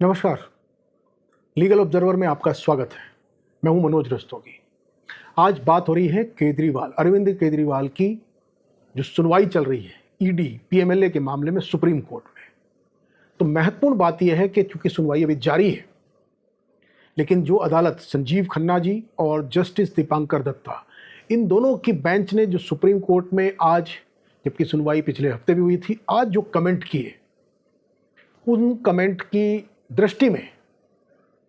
नमस्कार। Legal observer में आपका स्वागत है। मैं हूं मनोज रस्तोगी। आज बात हो रही है केजरीवाल, अरविंद केजरीवाल की जो सुनवाई चल रही है ईडी पीएमएलए के मामले में सुप्रीम कोर्ट में। तो महत्वपूर्ण बात यह है कि चूंकि सुनवाई अभी जारी है, लेकिन जो अदालत संजीव खन्ना जी और जस्टिस दीपांकर दत्ता, इन दोनों की बेंच ने जो सुप्रीम कोर्ट में आज, जबकि सुनवाई पिछले हफ्ते भी हुई थी, आज जो कमेंट किए, उन कमेंट की दृष्टि में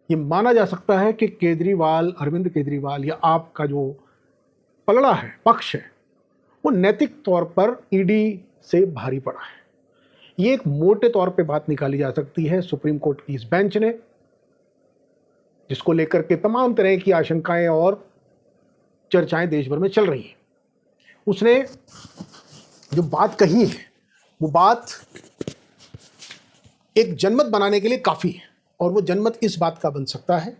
ये माना जा सकता है कि केजरीवाल, अरविंद केजरीवाल या आपका जो पलड़ा है, पक्ष है, वो नैतिक तौर पर ईडी से भारी पड़ा है। ये एक मोटे तौर पे बात निकाली जा सकती है सुप्रीम कोर्ट की इस बेंच ने, जिसको लेकर के तमाम तरह की आशंकाएं और चर्चाएं देश भर में चल रही हैं। उसने जो बात कही है, वो बात एक जनमत बनाने के लिए काफ़ी है, और वो जनमत इस बात का बन सकता है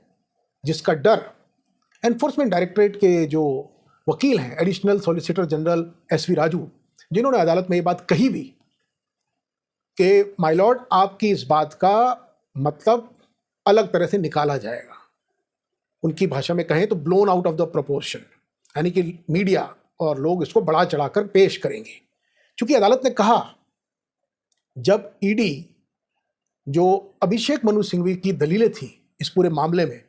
जिसका डर एनफोर्समेंट डायरेक्टरेट के जो वकील हैं, additional solicitor general SV Raju, जिन्होंने अदालत में ये बात कही भी कि माय लॉर्ड, आपकी इस बात का मतलब अलग तरह से निकाला जाएगा। उनकी भाषा में कहें तो blown out of the proportion, यानी कि मीडिया और लोग इसको बढ़ा चढ़ाकर पेश करेंगे। क्योंकि अदालत ने कहा, जब ईडी जो अभिषेक मनु सिंघवी की दलीलें थी इस पूरे मामले में,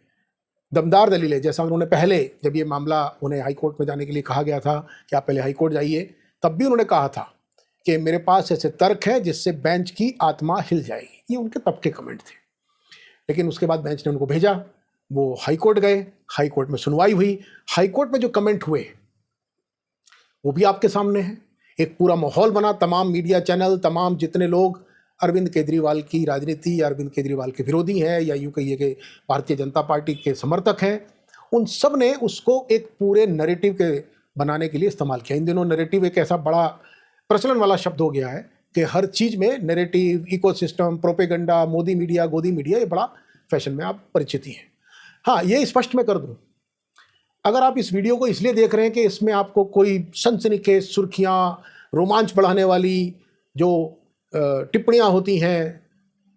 दमदार दलीलें, जैसा उन्होंने पहले, जब ये मामला उन्हें हाई कोर्ट में जाने के लिए कहा गया था कि आप पहले हाई कोर्ट जाइए, तब भी उन्होंने कहा था कि मेरे पास ऐसे तर्क हैं जिससे बेंच की आत्मा हिल जाएगी। ये उनके तब के कमेंट थे। लेकिन उसके बाद बेंच ने उनको भेजा, वो हाई कोर्ट गए, हाई कोर्ट में सुनवाई हुई। हाई कोर्ट में जो कमेंट हुए वो भी आपके सामने है। एक पूरा माहौल बना, तमाम मीडिया चैनल, तमाम जितने लोग अरविंद केजरीवाल की राजनीति या अरविंद केजरीवाल के विरोधी हैं या यूं कहिए कि भारतीय जनता पार्टी के समर्थक हैं, उन सब ने उसको एक पूरे नैरेटिव के बनाने के लिए इस्तेमाल किया। इन दिनों नैरेटिव एक ऐसा बड़ा प्रचलन वाला शब्द हो गया है कि हर चीज़ में narrative, ecosystem, propaganda, Modi media, गोदी मीडिया, ये बड़ा फैशन में आप परिचित ही हैं। हाँ, ये स्पष्ट मैं कर दूँ, अगर आप इस वीडियो को इसलिए देख रहे हैं कि इसमें आपको कोई सनसनीखेज सुर्खियाँ, रोमांच बढ़ाने वाली जो टिप्पणियाँ होती हैं,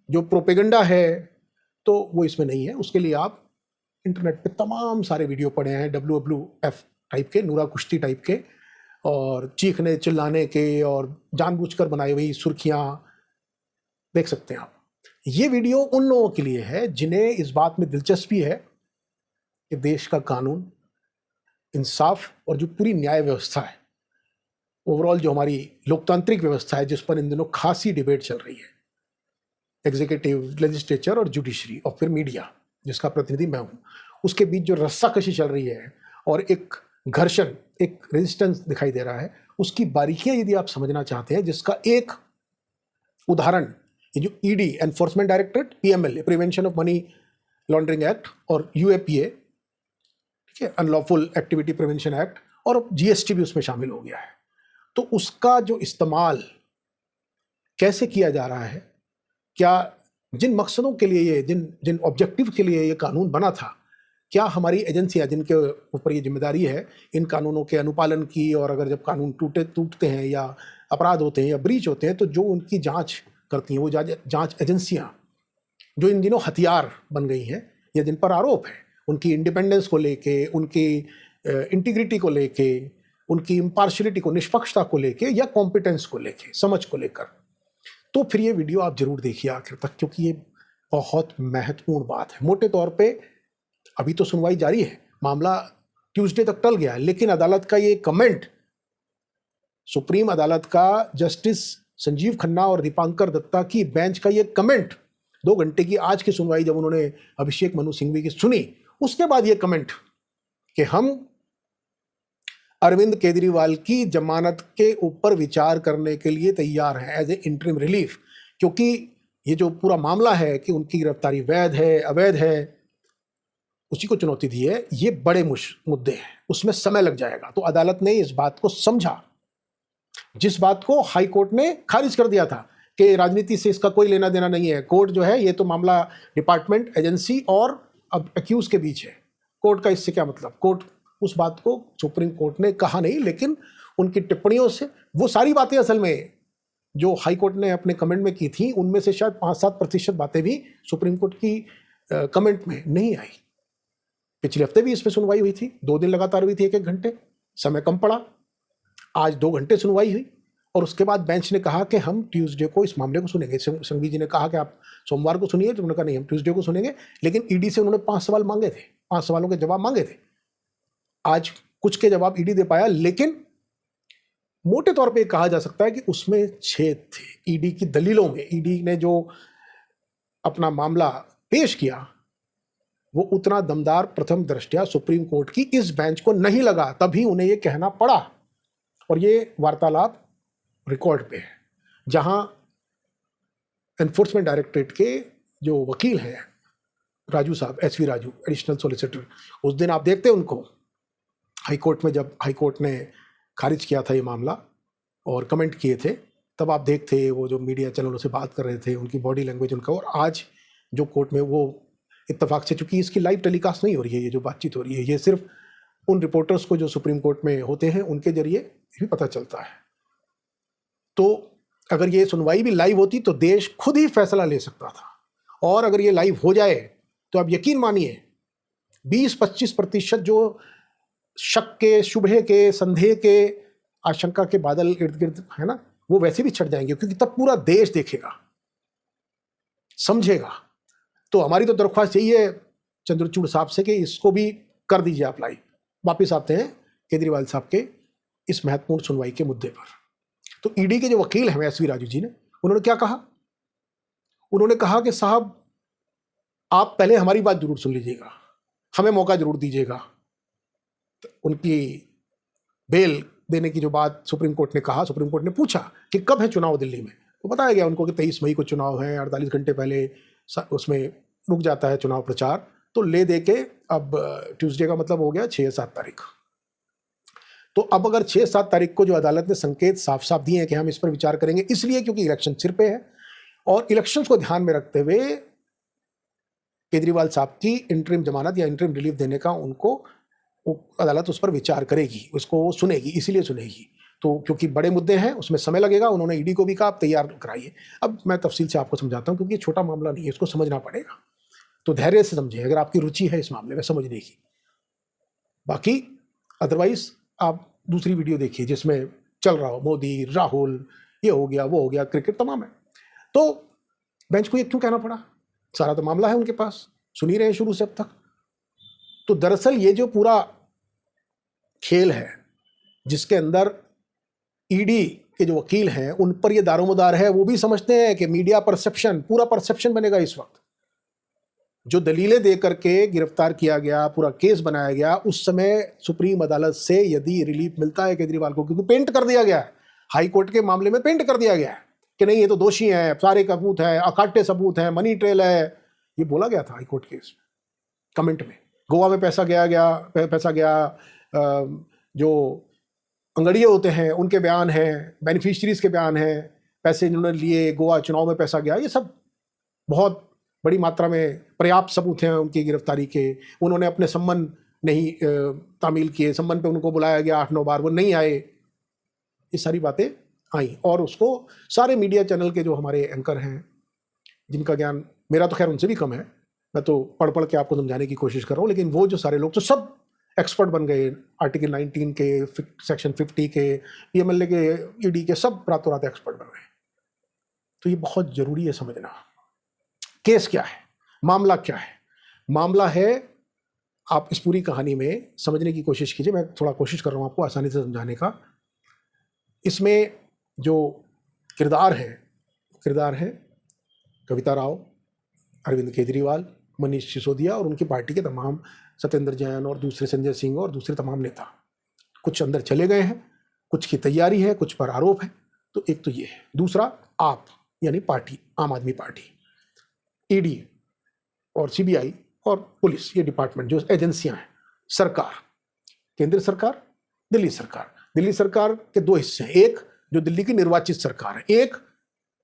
जो प्रोपेगेंडा है, तो वो इसमें नहीं है। उसके लिए आप इंटरनेट पे तमाम सारे वीडियो पड़े हैं, WWF टाइप के, नूरा कुश्ती टाइप के, और चीखने चिल्लाने के और जानबूझकर बनाई हुई सुर्खियाँ देख सकते हैं आप। ये वीडियो उन लोगों के लिए है जिन्हें इस बात में दिलचस्पी है कि देश का कानून, इंसाफ और जो पूरी न्याय व्यवस्था है, ओवरऑल जो हमारी लोकतांत्रिक व्यवस्था है, जिस पर इन दिनों खासी डिबेट चल रही है, एग्जीक्यूटिव, लेजिस्लेचर और जुडिशरी और फिर मीडिया, जिसका प्रतिनिधि मैं हूँ, उसके बीच जो रस्साकशी चल रही है और एक घर्षण, एक रेजिस्टेंस दिखाई दे रहा है, उसकी बारीकियां यदि आप समझना चाहते हैं, जिसका एक उदाहरण ये जो ED, enforcement directorate, PMLA, prevention of money laundering act, और यूएपीए, ठीक है, अनलॉफुल एक्टिविटी प्रिवेंशन एक्ट, और जीएसटी भी उसमें शामिल हो गया है। तो उसका जो इस्तेमाल कैसे किया जा रहा है, क्या जिन मकसदों के लिए ये, जिन ऑब्जेक्टिव के लिए ये कानून बना था, क्या हमारी एजेंसियां, जिनके ऊपर ये जिम्मेदारी है इन कानूनों के अनुपालन की, और अगर जब कानून टूटते हैं या अपराध होते हैं या ब्रीच होते हैं, तो जो उनकी जांच करती हैं, वो जांच एजेंसियां जो इन दिनों हथियार बन गई हैं या जिन पर आरोप है, उनकी इंडिपेंडेंस को लेके, उनकी इंटीग्रिटी को लेके, उनकी इम्पार्शलिटी को, निष्पक्षता को लेके, या कॉम्पिटेंस को लेके, समझ को लेकर, तो फिर ये वीडियो आप जरूर देखिए आखिर तक, क्योंकि ये बहुत महत्वपूर्ण बात है। मोटे तौर पे अभी तो सुनवाई जारी है, मामला ट्यूसडे तक टल गया, लेकिन अदालत का ये कमेंट, सुप्रीम अदालत का जस्टिस संजीव खन्ना और दीपांकर दत्ता की बेंच का ये कमेंट, 2 घंटे की आज की सुनवाई जब उन्होंने अभिषेक मनु सिंघवी की सुनी, उसके बाद ये कमेंट कि हम अरविंद केजरीवाल की जमानत के ऊपर विचार करने के लिए तैयार हैं एज ए इंटरिम रिलीफ, क्योंकि ये जो पूरा मामला है कि उनकी गिरफ्तारी वैध है अवैध है, उसी को चुनौती दी है। ये बड़े मुद्दे हैं, उसमें समय लग जाएगा। तो अदालत ने इस बात को समझा, जिस बात को हाई कोर्ट ने खारिज कर दिया था कि राजनीति से इसका कोई लेना देना नहीं है। कोर्ट जो है, ये तो मामला डिपार्टमेंट, एजेंसी और अब एक्यूज के बीच है, कोर्ट का इससे क्या मतलब। कोर्ट उस बात को सुप्रीम कोर्ट ने कहा नहीं, लेकिन उनकी टिप्पणियों से वो सारी बातें असल में जो हाई कोर्ट ने अपने कमेंट में की थी उनमें से शायद 5-7% बातें भी सुप्रीम कोर्ट की कमेंट में नहीं आई। पिछले हफ्ते भी इस पर सुनवाई हुई थी, 2 दिन लगातार हुई थी, 1-1 घंटे, समय कम पड़ा। आज 2 घंटे सुनवाई हुई और उसके बाद बेंच ने कहा कि हम ट्यूसडे को इस मामले को सुनेंगे। संघवी जी ने कहा कि आप सोमवार को सुनिए, तो उन्होंने कहा नहीं, हम ट्यूसडे को सुनेंगे। लेकिन ईडी से उन्होंने 5 सवाल मांगे थे, 5 सवालों के जवाब मांगे थे। आज कुछ के जवाब ईडी दे पाया, लेकिन मोटे तौर पे कहा जा सकता है कि उसमें छेद थे ईडी की दलीलों में। ईडी ने जो अपना मामला पेश किया वो उतना दमदार प्रथम दृष्टया सुप्रीम कोर्ट की इस बेंच को नहीं लगा, तभी उन्हें ये कहना पड़ा। और ये वार्तालाप रिकॉर्ड पे है, जहां एनफोर्समेंट डायरेक्टरेट के जो वकील हैं राजू साहब, एसवी राजू, एडिशनल सॉलिसिटर, उस दिन आप देखते उनको हाई कोर्ट में, जब हाई कोर्ट ने खारिज किया था ये मामला और कमेंट किए थे, तब आप देखते वो जो मीडिया चैनलों से बात कर रहे थे, उनकी बॉडी लैंग्वेज उनका। और आज जो कोर्ट में वो इत्तेफाक से, चूंकि इसकी लाइव टेलीकास्ट नहीं हो रही है, ये जो बातचीत हो रही है, ये सिर्फ उन रिपोर्टर्स को जो सुप्रीम कोर्ट में होते हैं उनके जरिए भी पता चलता है। तो अगर ये सुनवाई भी लाइव होती तो देश खुद ही फैसला ले सकता था। और अगर ये लाइव हो जाए तो आप यकीन मानिए 20-25% जो शक के, शुबहे के, संदेह के, आशंका के बादल इर्द गिर्द है ना, वो वैसे भी छट जाएंगे, क्योंकि तब पूरा देश देखेगा, समझेगा। तो हमारी तो दरख्वास्त यही है चंद्रचूड़ साहब से कि इसको भी कर दीजिए आप लाइव। वापिस आते हैं केजरीवाल साहब के इस महत्वपूर्ण सुनवाई के मुद्दे पर। तो ईडी के जो वकील हैं एसवी राजू जी ने, उन्होंने क्या कहा? उन्होंने कहा कि साहब आप पहले हमारी बात जरूर सुन लीजिएगा, हमें मौका जरूर दीजिएगा। तो उनकी बेल देने की जो बात सुप्रीम कोर्ट ने कहा, सुप्रीम कोर्ट ने पूछा कि कब है चुनाव दिल्ली में, तो बताया गया उनको कि 23 मई को चुनाव है, 48 घंटे पहले उसमें रुक जाता है चुनाव प्रचार। तो ले दे के अब ट्यूसडे का मतलब हो गया 6-7 तारीख। तो अब अगर 6-7 तारीख को जो अदालत ने संकेत साफ साफ दिए हैं कि हम इस पर विचार करेंगे, इसलिए क्योंकि इलेक्शन सिर पे है और इलेक्शंस को ध्यान में रखते हुए केजरीवाल साहब की इंटरिम जमानत या इंटरिम रिलीफ देने का उनको अदालत उस पर विचार करेगी, उसको सुनेगी, इसीलिए सुनेगी। तो क्योंकि बड़े मुद्दे हैं, उसमें समय लगेगा, उन्होंने ईडी को भी कहा आप तैयार कराइए। अब मैं तफसील से आपको समझाता हूँ, क्योंकि ये छोटा मामला नहीं है, इसको समझना पड़ेगा। तो धैर्य से समझिए अगर आपकी रुचि है इस मामले में समझने की। बाकी अदरवाइज आप दूसरी वीडियो देखिए जिसमें चल रहा हो मोदी, राहुल, ये हो गया, वो हो गया, क्रिकेट तमाम है। तो बेंच को ये क्यों कहना पड़ा? सारा तो मामला है उनके पास, सुन ही रहे हैं शुरू से अब तक। तो दरअसल ये जो पूरा खेल है जिसके अंदर ईडी के जो वकील हैं उन पर ये दारोमदार है, वो भी समझते हैं कि मीडिया परसेप्शन, पूरा परसेप्शन बनेगा इस वक्त। जो दलीलें दे करके गिरफ्तार किया गया, पूरा केस बनाया गया, उस समय सुप्रीम अदालत से यदि रिलीफ मिलता है केजरीवाल को, क्योंकि पेंट कर दिया गया है, हाई कोर्ट के मामले में पेंट कर दिया गया है कि नहीं ये तो दोषी हैं, सारे सबूत हैं, अकाट्य सबूत हैं, मनी ट्रेल है, ये बोला गया था हाई कोर्ट के कमेंट में। गोवा में पैसा गया, जो अंगड़िये होते हैं उनके बयान हैं, बेनिफिशरीज के बयान हैं, पैसे जिन्होंने लिए, गोवा चुनाव में पैसा गया, ये सब बहुत बड़ी मात्रा में पर्याप्त सबूत हैं उनकी गिरफ्तारी के। उन्होंने अपने सम्मन नहीं तामील किए, सम्मन पे उनको बुलाया गया 8-9 बार, वो नहीं आए, ये सारी बातें आई। और उसको सारे मीडिया चैनल के जो हमारे एंकर हैं, जिनका ज्ञान मेरा तो खैर उनसे भी कम है, मैं तो पढ़ पढ़ के आपको समझाने की कोशिश कर रहा हूँ, लेकिन वो जो सारे लोग तो सब एक्सपर्ट बन गए, आर्टिकल 19 के, सेक्शन 50 के, पीएमएलए के, ईडी के, सब रातों रात एक्सपर्ट बन गए। तो ये बहुत जरूरी है समझना। केस क्या है, मामला क्या है? मामला है, आप इस पूरी कहानी में समझने की कोशिश कीजिए, मैं थोड़ा कोशिश कर रहा हूँ आपको आसानी से समझाने का। इसमें जो किरदार है कविता राव, अरविंद केजरीवाल, मनीष सिसोदिया और उनकी पार्टी के तमाम, सत्येंद्र जैन और दूसरे संजय सिंह और दूसरे तमाम नेता। कुछ अंदर चले गए हैं, कुछ की तैयारी है, कुछ पर आरोप है। तो एक तो ये है। दूसरा आप यानी पार्टी, आम आदमी पार्टी, ईडी और सीबीआई और पुलिस, ये डिपार्टमेंट जो एजेंसियां हैं, सरकार, केंद्र सरकार, दिल्ली सरकार। दिल्ली सरकार के 2 हिस्से हैं, एक जो दिल्ली की निर्वाचित सरकार है, एक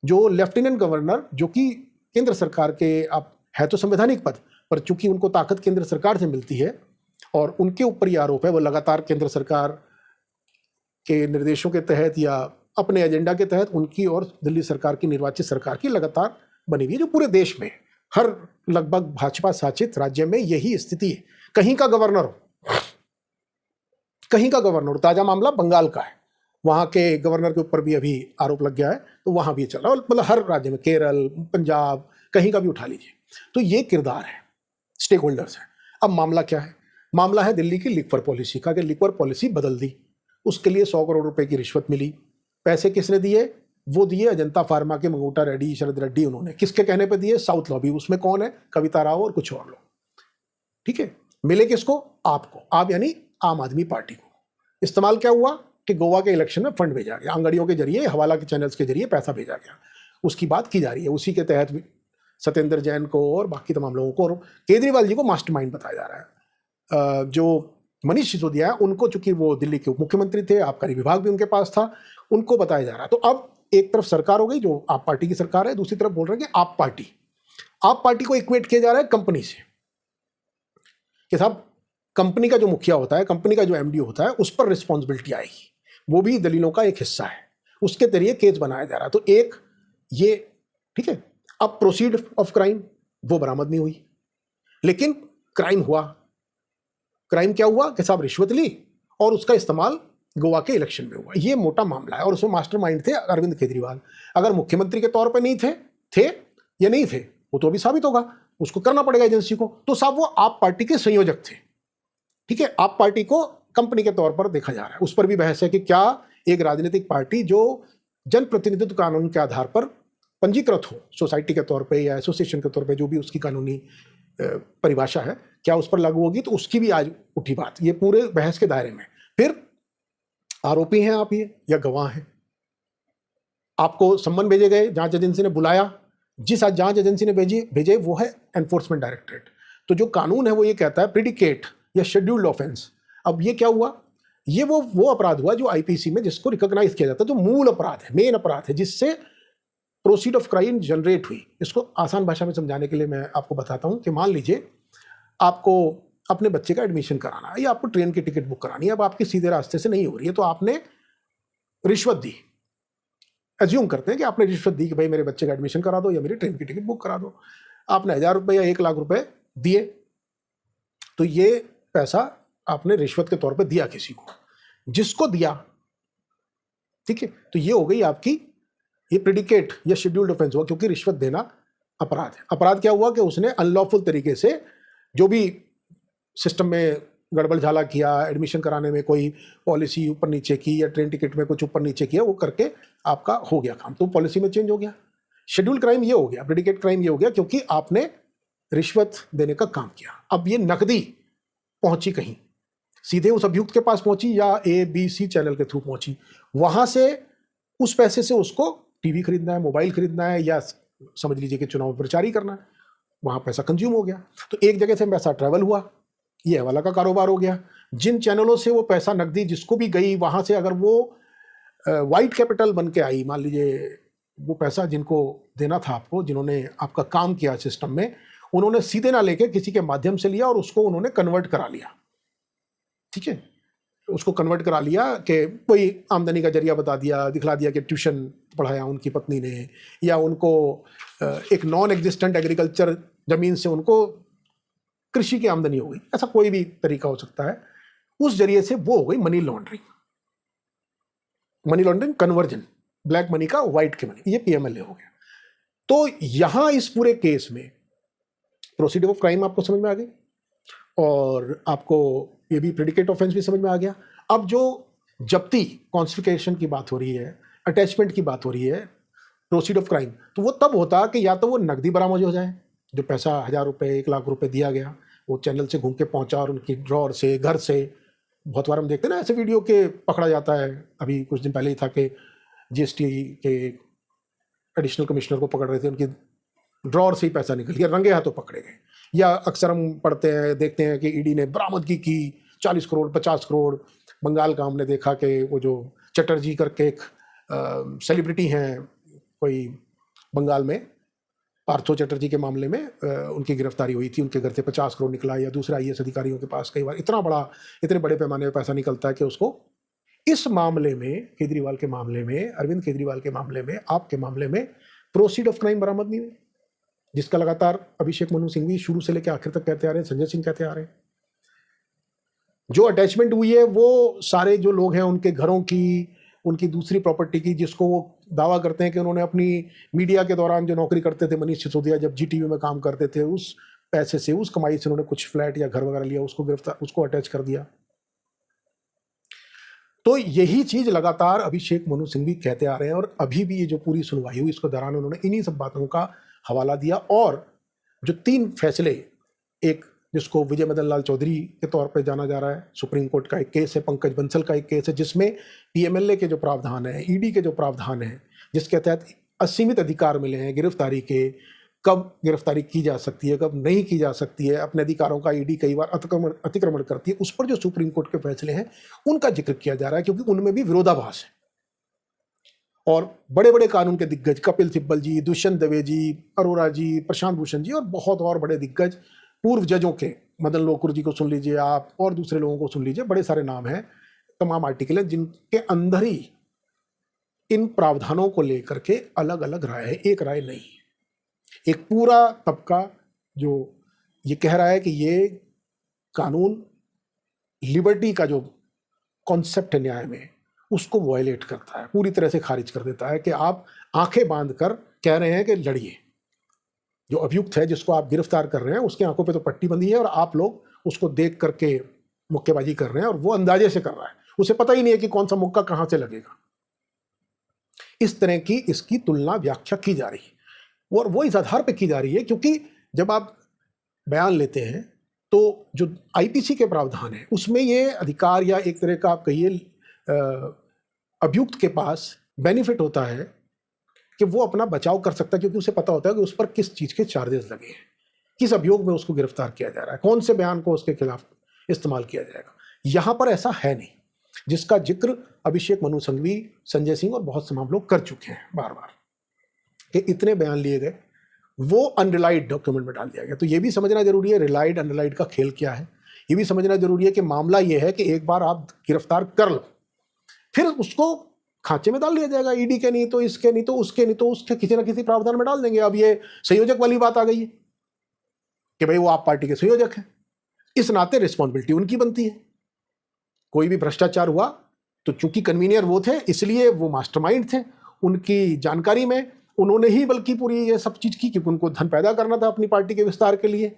जो लेफ्टिनेंट गवर्नर, जो कि केंद्र सरकार के आप है तो संवैधानिक पद, पर चूंकि उनको ताकत केंद्र सरकार से मिलती है और उनके ऊपर ये आरोप है वो लगातार केंद्र सरकार के निर्देशों के तहत या अपने एजेंडा के तहत उनकी और दिल्ली सरकार की, निर्वाचित सरकार की लगातार बनी हुई है, जो पूरे देश में हर लगभग भाजपा शासित राज्य में यही स्थिति है। कहीं का गवर्नर हो, कहीं का गवर्नर, ताजा मामला बंगाल का है, वहां के गवर्नर के ऊपर भी अभी आरोप लग गया है, तो वहां भी चल रहा है, मतलब हर राज्य में, केरल, पंजाब, कहीं का भी उठा लीजिए। तो ये किरदार है, स्टेक होल्डर्स है। अब मामला क्या है? मामला है दिल्ली की लिक्वर पॉलिसी का, कि लिक्वर पॉलिसी बदल दी, उसके लिए 100 करोड़ रुपए की रिश्वत मिली। पैसे किसने दिए? वो दिए अजंता फार्मा के मंगूटा रेड्डी, शरद रेड्डी। उन्होंने किसके कहने पे दिए? South lobby. उसमें कौन है? कविता राव और कुछ और लोग। ठीक है, मिले किसको? आपको, आप यानी आम आदमी पार्टी को। इस्तेमाल क्या हुआ कि गोवा के इलेक्शन में फंड भेजा गया, अंगड़ियों के जरिए, हवाला के चैनल्स के जरिए पैसा भेजा गया, उसकी बात की जा रही है। उसी के तहत सत्येंद्र जैन को और बाकी तमाम लोगों को, और केजरीवाल जी को मास्टरमाइंड बताया जा रहा है। जो मनीष सिसोदिया है, उनको, चूंकि वो दिल्ली के उप मुख्यमंत्री थे, आबकारी विभाग भी उनके पास था, उनको बताया जा रहा है। तो अब एक तरफ सरकार हो गई जो आप पार्टी की सरकार है, दूसरी तरफ बोल रहे हैं कि आप पार्टी को इक्वेट किया जा रहा है कंपनी से, कि साहब कंपनी का जो मुखिया होता है, कंपनी का जो एमडी होता है, उस पर रिस्पॉन्सिबिलिटी आएगी, वो भी दलीलों का एक हिस्सा है, उसके जरिए केस बनाया जा रहा है। तो एक ये, ठीक है। अब प्रोसीड ऑफ क्राइम वो बरामद नहीं हुई, लेकिन क्राइम हुआ। क्राइम क्या हुआ कि साहब रिश्वत ली और उसका इस्तेमाल गोवा के इलेक्शन में हुआ। ये मोटा मामला है, और उसमें मास्टरमाइंड थे अरविंद केजरीवाल। अगर मुख्यमंत्री के तौर पर नहीं थे या नहीं थे, वो तो अभी साबित होगा, उसको करना पड़ेगा एजेंसी को। तो साहब वो आप पार्टी के संयोजक थे, ठीक है। आप पार्टी को कंपनी के तौर पर देखा जा रहा है। उस पर भी बहस है कि क्या एक राजनीतिक पार्टी जो जनप्रतिनिधित्व कानून के आधार पर पंजीकृत हो, सोसाइटी के तौर पे या एसोसिएशन के तौर पे, जो भी उसकी कानूनी परिभाषा है, क्या उस पर लागू होगी? तो उसकी भी आज उठी बात, ये पूरे बहस के दायरे में। फिर आरोपी हैं आप ये या गवाह हैं? आपको सम्मन भेजे गए, जांच एजेंसी ने बुलाया, जिस जांच एजेंसी ने भेजे वो है एनफोर्समेंट डायरेक्टरेट। तो जो कानून है वो ये कहता है प्रेडिकेट या शेड्यूल्ड ऑफेंस। अब ये क्या हुआ? ये वो अपराध हुआ जो आईपीसी में जिसको रिकॉग्नाइज किया जाता है, जो मूल अपराध है, मेन अपराध है, जिससे प्रोसीड ऑफ क्राइम जनरेट हुई। इसको आसान भाषा में समझाने के लिए मैं आपको बताता हूं कि मान लीजिए आपको अपने बच्चे का एडमिशन कराना है या आपको ट्रेन की टिकट बुक करानी है। अब आपकी सीधे रास्ते से नहीं हो रही है, तो आपने रिश्वत दी। एज्यूम करते हैं कि आपने रिश्वत दी कि भाई मेरे बच्चे का एडमिशन करा दो या मेरी ट्रेन की टिकट बुक करा दो। आपने 1000 रुपये या 1 लाख रुपए दिए, तो ये पैसा आपने रिश्वत के तौर पे दिया किसी को, जिसको दिया, ठीक है। तो ये हो गई आपकी, ये प्रेडिकेट या शेड्यूल्ड ऑफेंस हुआ, क्योंकि रिश्वत देना अपराध है। अपराध क्या हुआ कि उसने अनलॉफुल तरीके से जो भी सिस्टम में गड़बड़ झाला किया, एडमिशन कराने में कोई पॉलिसी ऊपर नीचे की या ट्रेन टिकट में कुछ ऊपर नीचे किया, वो करके आपका हो गया काम, तो पॉलिसी में चेंज हो गया। शेड्यूल्ड क्राइम ये हो गया, प्रेडिकेट क्राइम ये हो गया क्योंकि आपने रिश्वत देने का काम किया। अब ये नकदी पहुंची कहीं, सीधे उस अभियुक्त के पास पहुंची या ABC चैनल के थ्रू पहुंची, वहां से उस पैसे से उसको टीवी खरीदना है, मोबाइल खरीदना है, या समझ लीजिए कि चुनाव प्रचार करना है, वहां पैसा कंज्यूम हो गया। तो एक जगह से पैसा ट्रेवल हुआ, ये हवाला का कारोबार हो गया। जिन चैनलों से वो पैसा नकदी जिसको भी गई, वहां से अगर वो वाइट कैपिटल बन के आई, मान लीजिए वो पैसा जिनको देना था आपको, जिन्होंने आपका काम किया सिस्टम में, उन्होंने सीधे ना लेके किसी के माध्यम से लिया और उसको उन्होंने कन्वर्ट करा लिया, ठीक है। उसको कन्वर्ट करा लिया कि कोई आमदनी का जरिया बता दिया, दिखला दिया कि ट्यूशन पढ़ाया उनकी पत्नी ने, या उनको एक नॉन एग्जिस्टेंट एग्रीकल्चर जमीन से उनको कृषि की आमदनी हो गई, ऐसा कोई भी तरीका हो सकता है। उस जरिए से वो हो गई money laundering. Money laundering conversion, black money का व्हाइट के मनी, ये PMLA हो गया। तो यहां इस पूरे केस में प्रोसीडिंग ऑफ क्राइम आपको समझ में आ गई, और आपको ये भी प्रेडिकेट ऑफेंस भी समझ में आ गया। अब जो जब्ती, कॉन्स्फिकेशन की बात हो रही है, अटैचमेंट की बात हो रही है, प्रोसीड ऑफ क्राइम, तो वो तब होता कि या तो वो नकदी बरामद हो जाए, जो पैसा 1000 रुपये 1 लाख रुपए दिया गया, वो चैनल से घूम के पहुंचा और उनकी ड्रॉर से, घर से, बहुत बार हम देखते हैं ना ऐसे वीडियो के, पकड़ा जाता है। अभी कुछ दिन पहले ही था कि GST के एडिशनल कमिश्नर को पकड़ रहे थे, उनकी ड्रॉर से ही पैसा निकल गया, रंगे हाथों पकड़े गए। या अक्सर हम पढ़ते हैं, देखते हैं कि ED ने बरामदगी की 40 करोड़ 50 करोड़। बंगाल का हमने देखा कि वो जो चटर्जी करके एक सेलिब्रिटी हैं कोई बंगाल में, पार्थो चटर्जी के मामले में उनकी गिरफ्तारी हुई थी, उनके घर से 50 करोड़ निकला। या दूसरे IAS अधिकारियों के पास कई बार इतने बड़े पैमाने पर पैसा निकलता है कि उसको इस मामले में, केजरीवाल के मामले में, अरविंद केजरीवाल के मामले में, आपके मामले में प्रोसीड ऑफ क्राइम बरामद नहीं हुई, जिसका लगातार अभिषेक मनु सिंघवी शुरू से लेकर आखिर तक कहते आ रहे हैं, संजय सिंह कहते आ रहे हैं। जो अटैचमेंट हुई है वो सारे जो लोग हैं उनके घरों की, उनकी दूसरी प्रॉपर्टी की, जिसको वो दावा करते हैं कि उन्होंने अपनी मीडिया के दौरान जो नौकरी करते थे मनीष सिसोदिया जब जीटीवी में काम करते थे, उस पैसे से, उस कमाई से उन्होंने कुछ फ्लैट या घर वगैरह लिया, उसको अटैच कर दिया। तो यही चीज लगातार अभिषेक मनु सिंघवी कहते आ रहे हैं, और अभी भी ये जो पूरी सुनवाई हुई इसके दौरान उन्होंने इन्हीं सब बातों का हवाला दिया। और जो 3 फैसले, एक जिसको विजय मदन लाल चौधरी के तौर पे जाना जा रहा है, सुप्रीम कोर्ट का एक केस है, पंकज बंसल का एक केस है, जिसमें पीएमएलए के जो प्रावधान है, ईडी के जो प्रावधान है, जिसके तहत असीमित अधिकार मिले हैं गिरफ्तारी के, कब गिरफ्तारी की जा सकती है, कब नहीं की जा सकती है, अपने अधिकारों का ईडी कई बार अतिक्रमण करती है, उस पर जो सुप्रीम कोर्ट के फैसले हैं उनका जिक्र किया जा रहा है, क्योंकि उनमें भी विरोधाभास है। और बड़े बड़े कानून के दिग्गज कपिल सिब्बल जी, दुष्यंत दवे जी, अरोरा जी, प्रशांत भूषण जी और बहुत और बड़े दिग्गज पूर्व जजों के, मदन लोकुर जी को सुन लीजिए आप, और दूसरे लोगों को सुन लीजिए, बड़े सारे नाम हैं, तमाम आर्टिकल हैं जिनके अंदर ही इन प्रावधानों को लेकर के अलग अलग राय है, एक राय नहीं। एक पूरा तबका जो ये कह रहा है कि ये कानून लिबर्टी का जो कॉन्सेप्ट है न्याय में, उसको वायलेट करता है, पूरी तरह से खारिज कर देता है कि आप आंखें बांध कर कह रहे हैं कि लड़िए। जो अभियुक्त है, जिसको आप गिरफ्तार कर रहे हैं, उसकी आंखों पे तो पट्टी बंधी है और आप लोग उसको देख करके मुक्केबाजी कर रहे हैं, और वो अंदाजे से कर रहा है, उसे पता ही नहीं है कि कौन सा मुक्का कहां से लगेगा। इस तरह की इसकी तुलना व्याख्या की जा रही है, और वो इस आधार पर की जा रही है क्योंकि जब आप बयान लेते हैं तो जो आईपीसी के प्रावधान है उसमें ये अधिकार, या एक तरह का आप कहिए अभियुक्त के पास बेनिफिट होता है कि वो अपना बचाव कर सकता है, क्योंकि उसे पता होता है कि उस पर किस चीज़ के चार्जेस लगे हैं, किस अभियोग में उसको गिरफ्तार किया जा रहा है, कौन से बयान को उसके खिलाफ इस्तेमाल किया जाएगा। यहाँ पर ऐसा है नहीं, जिसका जिक्र अभिषेक मनु सिंघवी, संजय सिंह और बहुत से तमाम लोग कर चुके हैं बार बार, कि इतने बयान लिए गए, वो अनरिलाइड डॉक्यूमेंट में डाल दिया गया। तो ये भी समझना जरूरी है रिलाइड अनरिलाइड का खेल क्या है। ये भी समझना जरूरी है कि मामला ये है कि एक बार आप गिरफ्तार कर लो, फिर उसको खांचे में डाल दिया जाएगा, ईडी के नहीं तो इसके नहीं तो उसके नहीं तो उसके, किसी ना किसी प्रावधान में डाल देंगे। अब ये संयोजक वाली बात आ गई है कि भाई वो आप पार्टी के संयोजक हैं, इस नाते रिस्पॉन्सिबिलिटी उनकी बनती है। कोई भी भ्रष्टाचार हुआ तो चूंकि कन्वीनियर वो थे, इसलिए वो मास्टरमाइंड थे, उनकी जानकारी में उन्होंने ही बल्कि पूरी ये सब चीज की, क्योंकि उनको धन पैदा करना था अपनी पार्टी के विस्तार के लिए।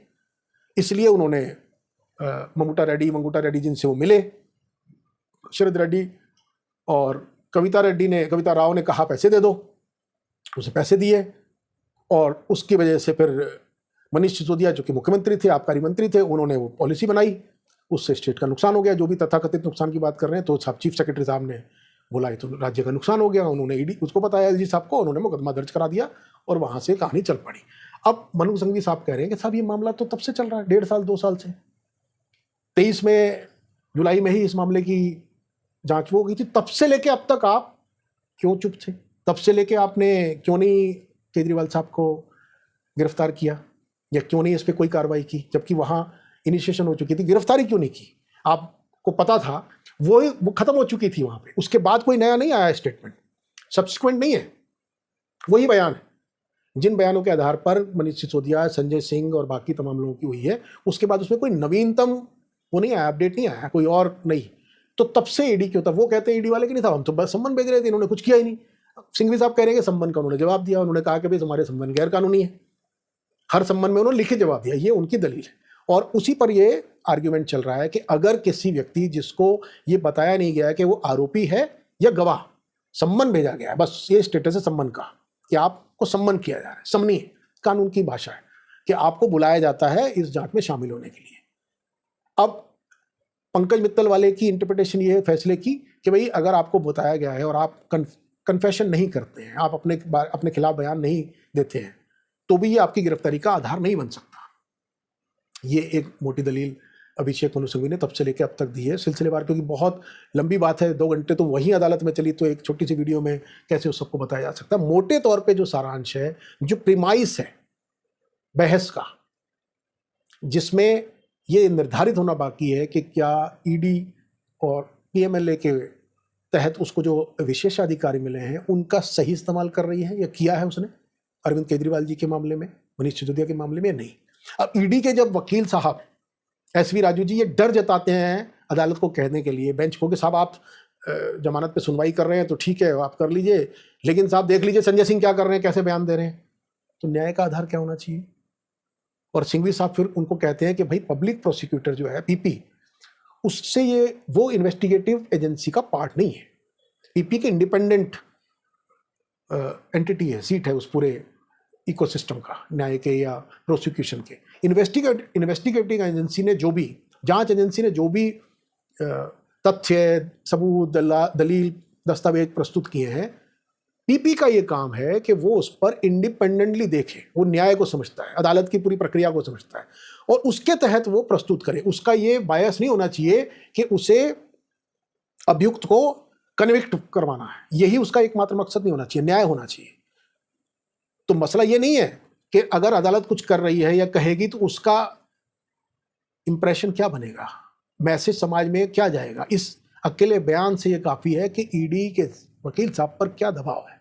इसलिए उन्होंने मंगूटा रेड्डी जिनसे वो मिले, शरद रेड्डी और कविता राव ने कहा पैसे दे दो, उसे पैसे दिए, और उसकी वजह से फिर मनीष सिसोदिया जो कि मुख्यमंत्री थे, आबकारी मंत्री थे, उन्होंने वो पॉलिसी बनाई, उससे स्टेट का नुकसान हो गया। जो भी तथाकथित नुकसान की बात कर रहे हैं, तो साहब चीफ सेक्रेटरी साहब ने बोला ये तो राज्य का नुकसान हो गया, उन्होंने ईडी उसको बताया एलजी साहब को, उन्होंने मुकदमा दर्ज करा दिया और वहां से कहानी चल पड़ी। अब मनु सिंघवी साहब कह रहे हैं कि साहब ये मामला तो तब से चल रहा है, 1.5 साल 2 साल से, 23 में जुलाई में ही इस मामले की जांच हो गई थी, तब से लेके अब तक आप क्यों चुप थे? तब से लेके आपने क्यों नहीं केजरीवाल साहब को गिरफ्तार किया, या क्यों नहीं इस पर कोई कार्रवाई की, जबकि वहां इनिशिएशन हो चुकी थी, गिरफ्तारी क्यों नहीं की? आपको पता था वो खत्म हो चुकी थी वहां पे, उसके बाद कोई नया नहीं आया स्टेटमेंट, सब्सिक्वेंट नहीं है, वही बयान है जिन बयानों के आधार पर मनीष सिसोदिया, संजय सिंह और बाकी तमाम लोगों की हुई है। उसके बाद उसमें कोई नवीनतम वो नहीं आया, अपडेट नहीं आया, कोई और नहीं। तो तब से ईडी क्यों था? वो कहते हैं ईडी वाले की नहीं था, हम तो बस सम्मन भेज रहे थे, इन्होंने कुछ किया ही नहीं। सिंघवी साहब कह रहे हैं कि सम्मन का उन्होंने जवाब दिया, उन्होंने कहा कि भाई हमारे सम्मन गैर कानूनी है, हर सम्मन में उन्होंने लिखित जवाब दिया, ये उनकी दलील है। और उसी पर ये आर्ग्यूमेंट चल रहा है कि अगर किसी व्यक्ति जिसको ये बताया नहीं गया कि वो आरोपी है या गवाह, सम्मन भेजा गया है, बस ये स्टेटस है सम्मन का, कि आपको सम्मन किया जा रहा है, समनी है, कानून की भाषा है कि आपको बुलाया जाता है इस जांच में शामिल होने के लिए। अब पंकज मित्तल वाले की इंटरप्रिटेशन ये है फैसले की कि भाई अगर आपको बताया गया है और आप कन्फेशन नहीं करते हैं, आप अपने खिलाफ बयान नहीं देते हैं, तो भी ये आपकी गिरफ्तारी का आधार नहीं बन सकता। ये एक मोटी दलील अभिषेक मनु सिंघवी ने तब से लेकर अब तक दी है सिलसिलेवार, क्योंकि बहुत लंबी बात है, 2 घंटे तो वहीं अदालत में चली, तो एक छोटी सी वीडियो में कैसे उस सबको बताया जा सकता है। मोटे तौर पे जो सारांश है, जो प्रीमाइस है बहस का, जिसमें ये निर्धारित होना बाकी है कि क्या ईडी और पीएमएलए के तहत उसको जो विशेषाधिकारी मिले हैं उनका सही इस्तेमाल कर रही है या किया है उसने अरविंद केजरीवाल जी के मामले में, मनीष सिसोदिया के मामले में? नहीं। अब ईडी के जब वकील साहब एसवी राजू जी ये डर जताते हैं अदालत को कहने के लिए, बेंच को, कि साहब आप जमानत पे सुनवाई कर रहे हैं तो ठीक है आप कर लीजिए, लेकिन साहब देख लीजिए संजय सिंह क्या कर रहे हैं, कैसे बयान दे रहे हैं, तो न्याय का आधार क्या होना चाहिए? और सिंघवी साहब फिर उनको कहते हैं कि भाई पब्लिक प्रोसिक्यूटर जो है पीपी, उससे ये वो इन्वेस्टिगेटिव एजेंसी का पार्ट नहीं है। पीपी के इंडिपेंडेंट एंटिटी है, सीट है उस पूरे इकोसिस्टम का, न्याय के या प्रोसिक्यूशन के। इन्वेस्टिगेटिंग एजेंसी ने जो भी, जांच एजेंसी ने जो भी तथ्य, सबूत, दलील, दस्तावेज प्रस्तुत किए हैं, पीपी का ये काम है कि वो उस पर इंडिपेंडेंटली देखे, वो न्याय को समझता है, अदालत की पूरी प्रक्रिया को समझता है और उसके तहत वो प्रस्तुत करे। उसका ये बायस नहीं होना चाहिए कि उसे अभियुक्त को कन्विक्ट करवाना है, यही उसका एकमात्र मकसद नहीं होना चाहिए, न्याय होना चाहिए। तो मसला ये नहीं है कि अगर अदालत कुछ कर रही है या कहेगी तो उसका इंप्रेशन क्या बनेगा, मैसेज समाज में क्या जाएगा। इस अकेले बयान से ये काफी है कि ईडी के वकील साहब पर क्या दबाव है,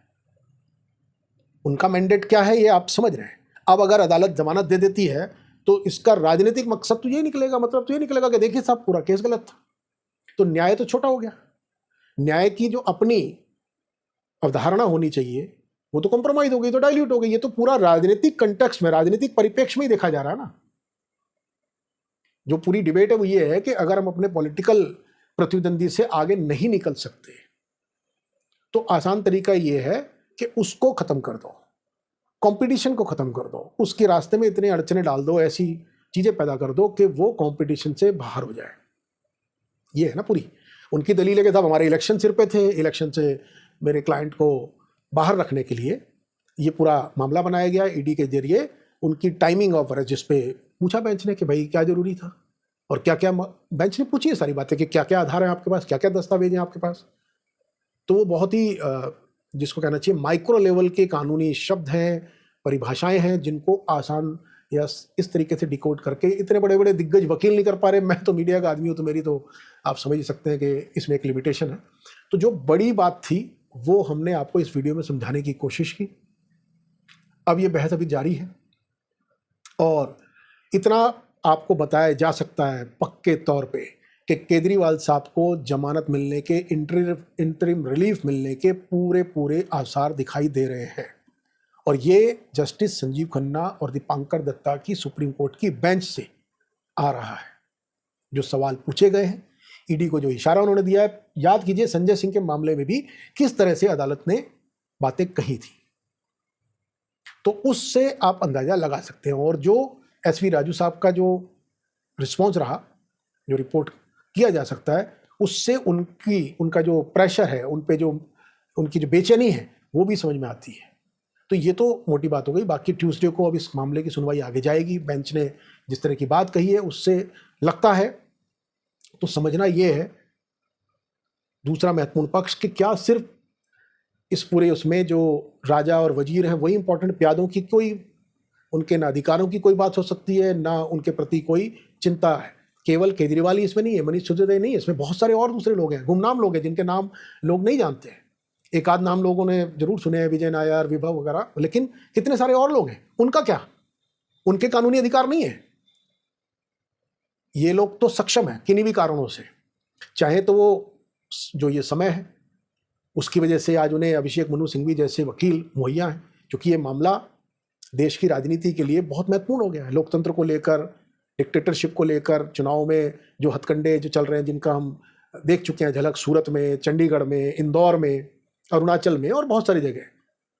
उनका मैंडेट क्या है, ये आप समझ रहे हैं। अब अगर अदालत जमानत दे देती है तो इसका राजनीतिक मकसद तो ये निकलेगा, मतलब तो ये निकलेगा कि देखिए साहब पूरा केस गलत था, तो न्याय तो छोटा हो गया। न्याय की जो अपनी अवधारणा होनी चाहिए वो तो कॉम्प्रोमाइज हो गई, तो डाइल्यूट हो गई। ये तो पूरा राजनीतिक कंटेक्स्ट में, राजनीतिक परिप्रेक्ष्य में ही देखा जा रहा है ना। जो पूरी डिबेट है वो ये है कि अगर हम अपने पॉलिटिकल प्रतिद्वंदी से आगे नहीं निकल सकते तो आसान तरीका ये है कि उसको खत्म कर दो, कंपटीशन को खत्म कर दो, उसके रास्ते में इतने अड़चने डाल दो, ऐसी चीजें पैदा कर दो कि वो कंपटीशन से बाहर हो जाए। ये है ना पूरी उनकी दलील है कि साहब हमारे इलेक्शन सिर पे थे, इलेक्शन से मेरे क्लाइंट को बाहर रखने के लिए ये पूरा मामला बनाया गया ईडी के जरिए। उनकी टाइमिंग ऑफ अरेस्ट, जिस पे पूछा बेंच ने कि भाई क्या जरूरी था और क्या क्या, बेंच ने पूछी है सारी बातें कि क्या क्या आधार है आपके पास, क्या क्या दस्तावेज हैं आपके पास। तो वो बहुत ही जिसको कहना चाहिए माइक्रो लेवल के कानूनी शब्द हैं, परिभाषाएं हैं, जिनको आसान या इस तरीके से डिकोड करके इतने बड़े बड़े दिग्गज वकील नहीं कर पा रहे। मैं तो मीडिया का आदमी हूँ तो मेरी तो आप समझ ही सकते हैं कि इसमें एक लिमिटेशन है। तो जो बड़ी बात थी वो हमने आपको इस वीडियो में समझाने की कोशिश की। अब ये बहस अभी जारी है और इतना आपको बताया जा सकता है पक्के तौर पे कि केजरीवाल साहब को जमानत मिलने के, इंटरिम रिलीफ मिलने के पूरे आसार दिखाई दे रहे हैं। और ये जस्टिस संजीव खन्ना और दीपांकर दत्ता की सुप्रीम कोर्ट की बेंच से आ रहा है। जो सवाल पूछे गए हैं, ईडी को जो इशारा उन्होंने दिया है, याद कीजिए संजय सिंह के मामले में भी किस तरह से अदालत ने बातें कही थी, तो उससे आप अंदाजा लगा सकते हैं। और जो एसवी राजू साहब का जो रिस्पॉन्स रहा, जो रिपोर्ट किया जा सकता है, उससे उनका जो प्रेशर है, उन पे जो उनकी जो बेचैनी है वो भी समझ में आती है। तो ये तो मोटी बात हो गई। बाकी ट्यूसडे को अब इस मामले की सुनवाई आगे जाएगी। बेंच ने जिस तरह की बात कही है उससे लगता है, तो समझना ये है दूसरा महत्वपूर्ण पक्ष कि क्या सिर्फ इस पूरे उसमें जो राजा और वजीर हैं वही इंपॉर्टेंट, प्यादों की कोई, उनके ना अधिकारों की कोई बात हो सकती है, ना उनके प्रति कोई चिंता है। केवल केजरीवाल ही इसमें नहीं है, मनीष सिसोदिया नहीं है, इसमें बहुत सारे और दूसरे लोग हैं, गुमनाम लोग हैं जिनके नाम लोग नहीं जानते हैं। एक आध नाम लोगों ने जरूर सुने हैं, विजय नायर, विभव वगैरह, लेकिन कितने सारे और लोग हैं, उनका क्या? उनके कानूनी अधिकार नहीं है। ये लोग तो सक्षम है किन्हीं भी कारणों से, चाहे तो वो जो ये समय है उसकी वजह से आज उन्हें अभिषेक मनु सिंघवी जैसे वकील मुहैया हैं, क्योंकि ये मामला देश की राजनीति के लिए बहुत महत्वपूर्ण हो गया है। लोकतंत्र को लेकर, डिक्टेटरशिप को लेकर, चुनाव में जो हथकंडे जो चल रहे हैं, जिनका हम देख चुके हैं झलक सूरत में, चंडीगढ़ में, इंदौर में, अरुणाचल में और बहुत सारी जगह,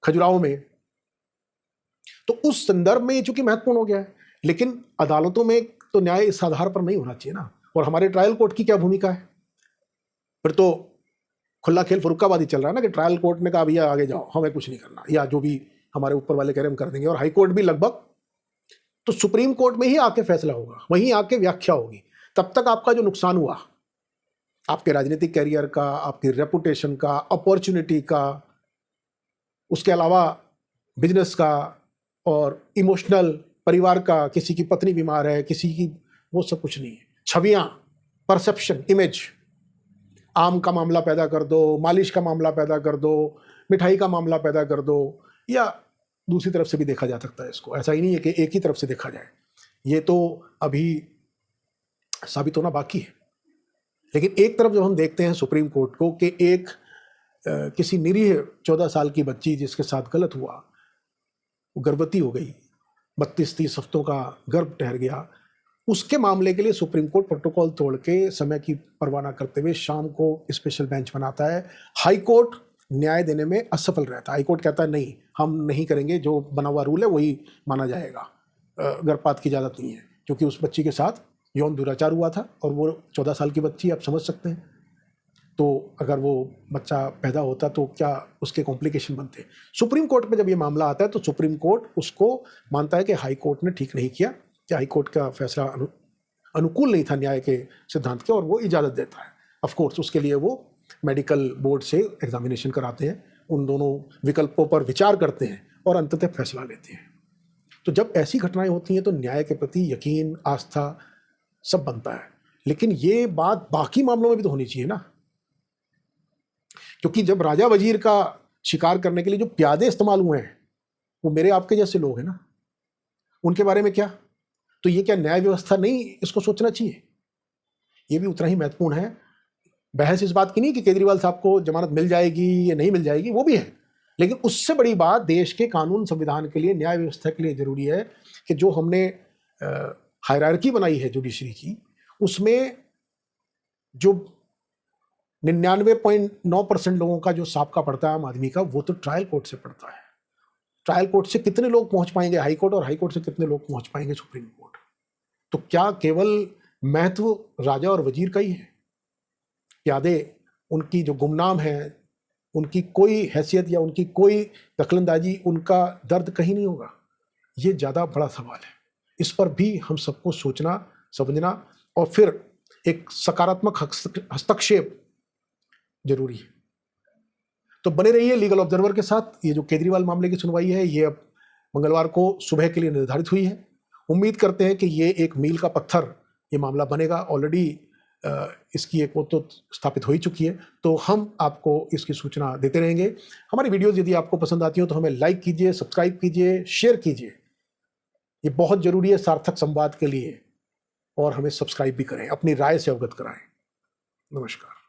खजुराहो में। तो उस संदर्भ में ये चूंकि महत्वपूर्ण हो गया है, लेकिन अदालतों में तो न्याय इस आधार पर नहीं होना चाहिए ना। और हमारे ट्रायल कोर्ट की क्या भूमिका है? फिर तो खुला खेल फरुखाबादी चल रहा है ना, कि ट्रायल कोर्ट ने कहा भैया आगे जाओ, हमें कुछ नहीं करना, या जो भी हमारे ऊपर वाले कह रहे हम कर देंगे। और हाई कोर्ट भी लगभग, तो सुप्रीम कोर्ट में ही आके फैसला होगा, वहीं आके व्याख्या होगी। तब तक आपका जो नुकसान हुआ, आपके राजनीतिक कैरियर का, आपकी रेपुटेशन का, अपॉर्चुनिटी का, उसके अलावा बिजनेस का और इमोशनल, परिवार का, किसी की पत्नी बीमार है, किसी की, वो सब कुछ नहीं है। छवियां, परसेप्शन, इमेज, आम का मामला पैदा कर दो, मालिश का मामला पैदा कर दो, मिठाई का मामला पैदा कर दो, या दूसरी तरफ से भी देखा जा सकता है इसको। ऐसा ही नहीं है कि एक ही तरफ से देखा जाए, ये तो अभी साबित होना बाकी है। लेकिन एक तरफ जब हम देखते हैं सुप्रीम कोर्ट को कि एक किसी निरीह 14 साल की बच्ची जिसके साथ गलत हुआ, वो गर्भवती हो गई, 32-30 हफ्तों का गर्भ ठहर गया, उसके मामले के लिए सुप्रीम कोर्ट प्रोटोकॉल तोड़ के समय की परवाह न करते हुए शाम को स्पेशल बेंच बनाता है। हाई कोर्ट न्याय देने में असफल रहता है। हाई कोर्ट कहता है नहीं, हम नहीं करेंगे, जो बना हुआ रूल है वही माना जाएगा, गर्भपात की इजाज़त नहीं है, क्योंकि उस बच्ची के साथ यौन दुराचार हुआ था और वो 14 साल की बच्ची, आप समझ सकते हैं। तो अगर वो बच्चा पैदा होता तो क्या उसके कॉम्प्लिकेशन बनते। सुप्रीम कोर्ट में जब ये मामला आता है तो सुप्रीम कोर्ट उसको मानता है कि हाई कोर्ट ने ठीक नहीं किया, कि हाई कोर्ट का फैसला अनुकूल नहीं था न्याय के सिद्धांत के, और वो इजाज़त देता है। ऑफ कोर्स उसके लिए वो मेडिकल बोर्ड से एग्जामिनेशन कराते हैं, उन दोनों विकल्पों पर विचार करते हैं और अंततः फैसला लेते हैं। तो जब ऐसी घटनाएं होती हैं तो न्याय के प्रति यकीन, आस्था सब बनता है। लेकिन ये बात बाकी मामलों में भी तो होनी चाहिए ना, क्योंकि जब राजा वजीर का शिकार करने के लिए जो प्यादे इस्तेमाल हुए हैं वो मेरे आपके जैसे लोग हैं ना, उनके बारे में क्या? तो ये क्या न्याय व्यवस्था नहीं इसको सोचना चाहिए? ये भी उतना ही महत्वपूर्ण है। बहस इस बात की नहीं कि केजरीवाल साहब को जमानत मिल जाएगी या नहीं मिल जाएगी, वो भी है, लेकिन उससे बड़ी बात देश के कानून संविधान के लिए, न्याय व्यवस्था के लिए जरूरी है कि जो हमने हायरार्की बनाई है जुडिशरी की, उसमें जो 99.9% लोगों का जो साबका पड़ता है आम आदमी का, वो तो ट्रायल कोर्ट से पड़ता है। ट्रायल कोर्ट से कितने लोग पहुंच पाएंगे हाई कोर्ट, और हाई कोर्ट से कितने लोग पहुंच पाएंगे सुप्रीम कोर्ट? तो क्या केवल महत्व राजा और वजीर का ही है? प्यादे, उनकी जो गुमनाम है, उनकी कोई हैसियत या उनकी कोई दखलंदाजी, उनका दर्द कहीं नहीं होगा? ये ज़्यादा बड़ा सवाल है। इस पर भी हम सबको सोचना, समझना और फिर एक सकारात्मक हस्तक्षेप जरूरी है। तो बने रहिए लीगल ऑब्जर्वर के साथ। ये जो केजरीवाल मामले की सुनवाई है, ये अब मंगलवार को सुबह के लिए निर्धारित हुई है। उम्मीद करते हैं कि ये एक मील का पत्थर ये मामला बनेगा। ऑलरेडी इसकी एक वो तो स्थापित हो ही चुकी है, तो हम आपको इसकी सूचना देते रहेंगे। हमारी वीडियोज़ यदि आपको पसंद आती हो तो हमें लाइक कीजिए, सब्सक्राइब कीजिए, शेयर कीजिए। ये बहुत ज़रूरी है सार्थक संवाद के लिए, और हमें सब्सक्राइब भी करें, अपनी राय से अवगत कराएं। नमस्कार।